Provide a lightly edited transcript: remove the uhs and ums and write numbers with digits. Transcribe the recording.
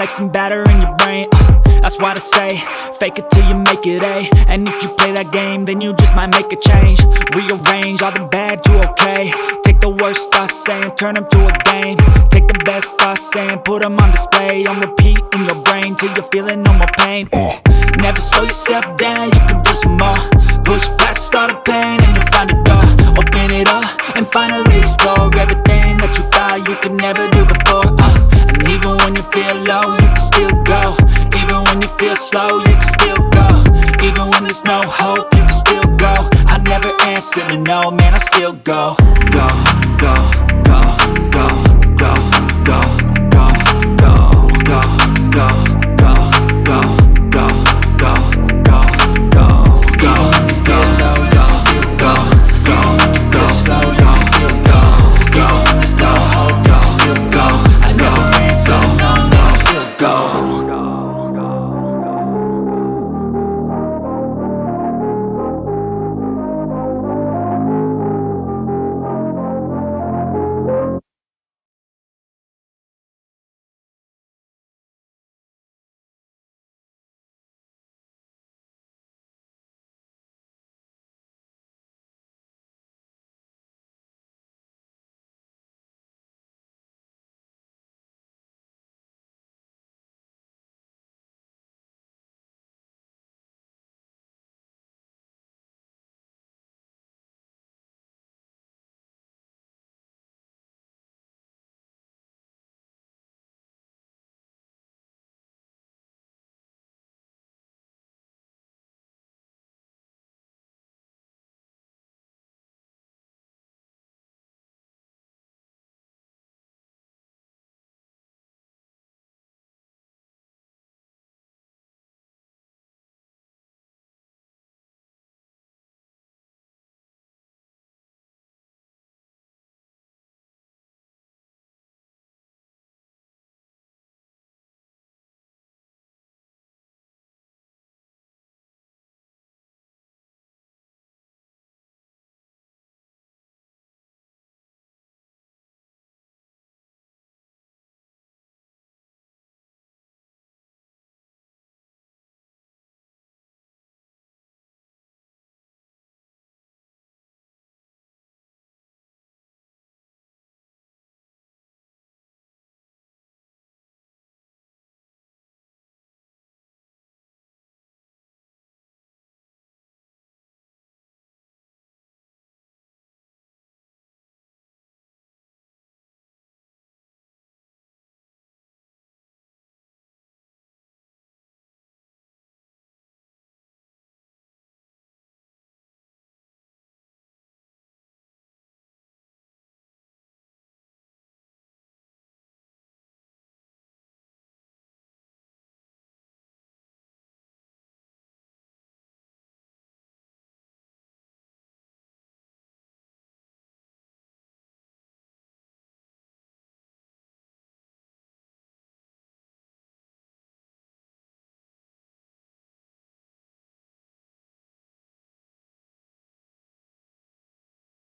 like some batter in your brain. That's why I say, fake it till you make it A. And if you play that game, then you just might make a change. Rearrange all the bad to okay. Take the worst thoughts saying, turn them to a game. Take the best thoughts saying, put them on display. On repeat in your brain till you're feeling no more pain. Never slow yourself down, you can do some more. Push past all the pain and you'll find a door. Open it up and finally explore everything that you thought you could never do before. And even when you feel low, you can still go. Even when you feel slow, you can still go. Even when there's no hope, you can still go. I never answer to no, man, I still go. Go, go, go, go, go, go, go, go, go, go.